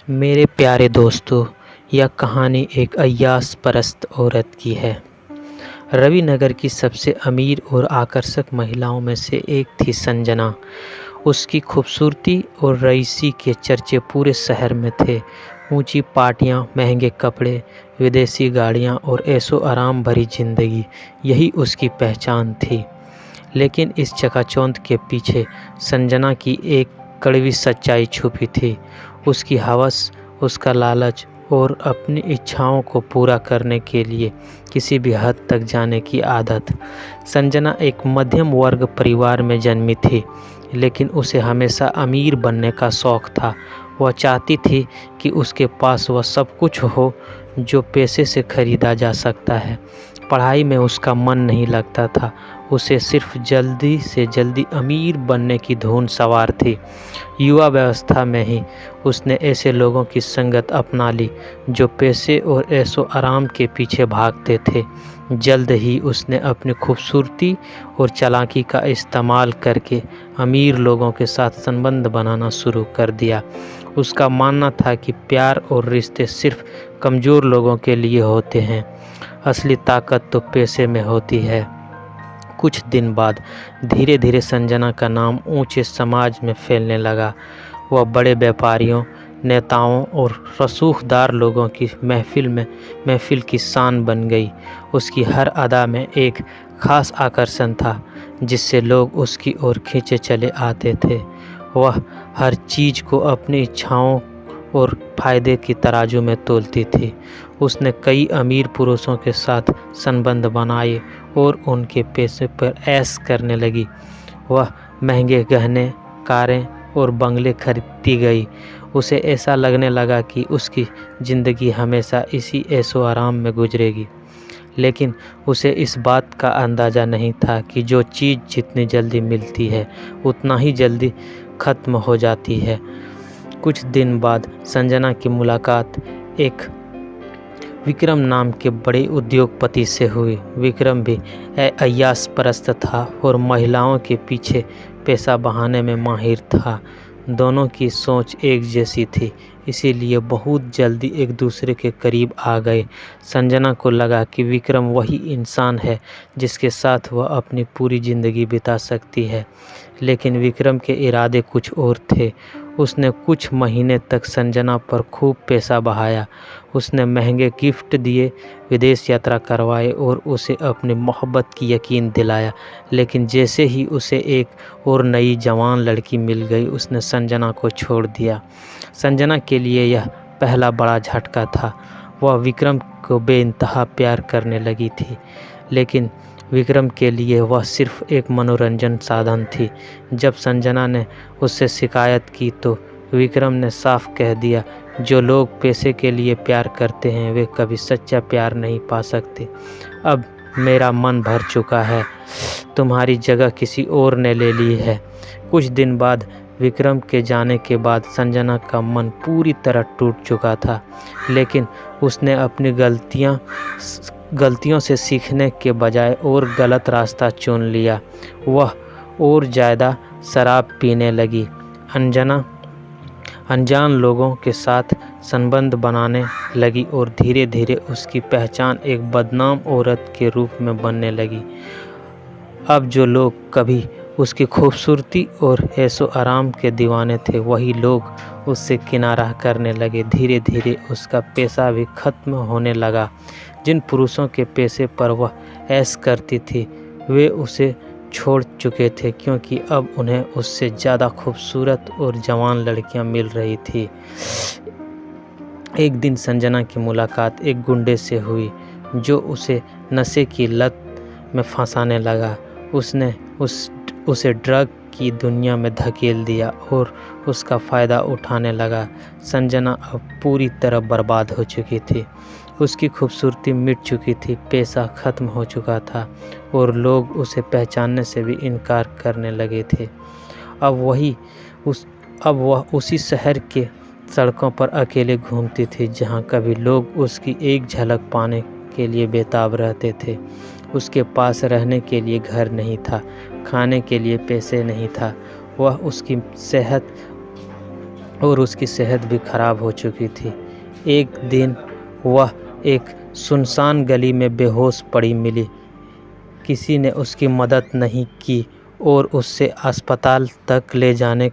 मेरे प्यारे दोस्तों, यह कहानी एक अय्याश परस्त औरत की है। रवि नगर की सबसे अमीर और आकर्षक महिलाओं में से एक थी संजना। उसकी खूबसूरती और रईसी के चर्चे पूरे शहर में थे। ऊंची पार्टियां, महंगे कपड़े, विदेशी गाड़ियां और ऐशो आराम भरी जिंदगी, यही उसकी पहचान थी। लेकिन इस चकाचौंध के पीछे संजना की एक कड़वी सच्चाई छुपी थी। उसकी हवस, उसका लालच और अपनी इच्छाओं को पूरा करने के लिए किसी भी हद तक जाने की आदत। संजना एक मध्यम वर्ग परिवार में जन्मी थी, लेकिन उसे हमेशा अमीर बनने का शौक था। वह चाहती थी कि उसके पास वह सब कुछ हो जो पैसे से खरीदा जा सकता है। पढ़ाई में उसका मन नहीं लगता था। उसे सिर्फ जल्दी से जल्दी अमीर बनने की धुन सवार थी। युवा व्यवस्था में ही उसने ऐसे लोगों की संगत अपना ली जो पैसे और ऐशो आराम के पीछे भागते थे। जल्द ही उसने अपनी खूबसूरती और चालाकी का इस्तेमाल करके अमीर लोगों के साथ संबंध बनाना शुरू कर दिया। उसका मानना था कि प्यार और रिश्ते सिर्फ कमज़ोर लोगों के लिए होते हैं, असली ताकत तो पैसे में होती है। कुछ दिन बाद धीरे धीरे संजना का नाम ऊंचे समाज में फैलने लगा। वह बड़े व्यापारियों, नेताओं और रसूखदार लोगों की महफिल की शान बन गई। उसकी हर अदा में एक खास आकर्षण था, जिससे लोग उसकी ओर खींचे चले आते थे। वह हर चीज़ को अपनी इच्छाओं और फायदे की तराजू में तोलती थी। उसने कई अमीर पुरुषों के साथ संबंध बनाए और उनके पैसे पर ऐश करने लगी। वह महंगे गहने, कारें और बंगले खरीदती गई। उसे ऐसा लगने लगा कि उसकी ज़िंदगी हमेशा इसी ऐशो आराम में गुजरेगी। लेकिन उसे इस बात का अंदाज़ा नहीं था कि जो चीज़ जितनी जल्दी मिलती है उतना ही जल्दी ख़त्म हो जाती है। कुछ दिन बाद संजना की मुलाकात एक विक्रम नाम के बड़े उद्योगपति से हुई। विक्रम भी अय्याश परस्त था और महिलाओं के पीछे पैसा बहाने में माहिर था। दोनों की सोच एक जैसी थी, इसीलिए बहुत जल्दी एक दूसरे के करीब आ गए। संजना को लगा कि विक्रम वही इंसान है जिसके साथ वह अपनी पूरी ज़िंदगी बिता सकती है। लेकिन विक्रम के इरादे कुछ और थे। उसने कुछ महीने तक संजना पर खूब पैसा बहाया। उसने महंगे गिफ्ट दिए, विदेश यात्रा करवाए और उसे अपनी मोहब्बत की यकीन दिलाया। लेकिन जैसे ही उसे एक और नई जवान लड़की मिल गई, उसने संजना को छोड़ दिया। संजना के लिए यह पहला बड़ा झटका था। वह विक्रम को बेइंतहा प्यार करने लगी थी, लेकिन विक्रम के लिए वह सिर्फ एक मनोरंजन साधन थी। जब संजना ने उससे शिकायत की तो विक्रम ने साफ कह दिया, जो लोग पैसे के लिए प्यार करते हैं वे कभी सच्चा प्यार नहीं पा सकते। अब मेरा मन भर चुका है, तुम्हारी जगह किसी और ने ले ली है। कुछ दिन बाद विक्रम के जाने के बाद संजना का मन पूरी तरह टूट चुका था, लेकिन उसने अपनी गलतियों से सीखने के बजाय और गलत रास्ता चुन लिया। वह और ज़्यादा शराब पीने लगी, अनजान लोगों के साथ संबंध बनाने लगी और धीरे धीरे उसकी पहचान एक बदनाम औरत के रूप में बनने लगी। अब जो लोग कभी उसकी खूबसूरती और ऐशो आराम के दीवाने थे, वही लोग उससे किनारा करने लगे। धीरे धीरे उसका पैसा भी खत्म होने लगा। जिन पुरुषों के पैसे पर वह ऐश करती थी वे उसे छोड़ चुके थे, क्योंकि अब उन्हें उससे ज़्यादा खूबसूरत और जवान लड़कियां मिल रही थी। एक दिन संजना की मुलाकात एक गुंडे से हुई जो उसे नशे की लत में फंसाने लगा। उसने उसे ड्रग की दुनिया में धकेल दिया और उसका फ़ायदा उठाने लगा। संजना अब पूरी तरह बर्बाद हो चुकी थी। उसकी खूबसूरती मिट चुकी थी, पैसा ख़त्म हो चुका था और लोग उसे पहचानने से भी इनकार करने लगे थे। अब वह उसी शहर के सड़कों पर अकेले घूमती थी, जहां कभी लोग उसकी एक झलक पाने के लिए बेताब रहते थे। उसके पास रहने के लिए घर नहीं था, खाने के लिए पैसे नहीं था। वह उसकी सेहत और उसकी सेहत भी खराब हो चुकी थी। एक दिन वह एक सुनसान गली में बेहोश पड़ी मिली। किसी ने उसकी मदद नहीं की और उससे अस्पताल तक ले जाने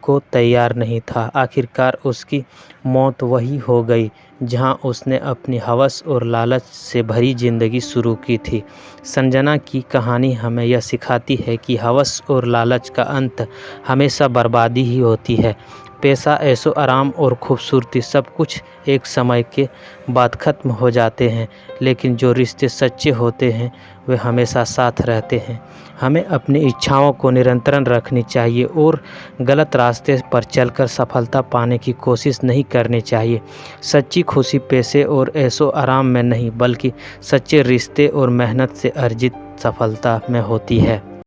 को तैयार नहीं था। आखिरकार उसकी मौत वही हो गई जहां उसने अपनी हवस और लालच से भरी ज़िंदगी शुरू की थी। संजना की कहानी हमें यह सिखाती है कि हवस और लालच का अंत हमेशा बर्बादी ही होती है। पैसा, ऐशो आराम और खूबसूरती सब कुछ एक समय के बाद ख़त्म हो जाते हैं, लेकिन जो रिश्ते सच्चे होते हैं वे हमेशा साथ रहते हैं। हमें अपनी इच्छाओं को निरंतर रखनी चाहिए और गलत रास्ते पर चलकर सफलता पाने की कोशिश नहीं करनी चाहिए। सच्ची खुशी पैसे और ऐशो आराम में नहीं, बल्कि सच्चे रिश्ते और मेहनत से अर्जित सफलता में होती है।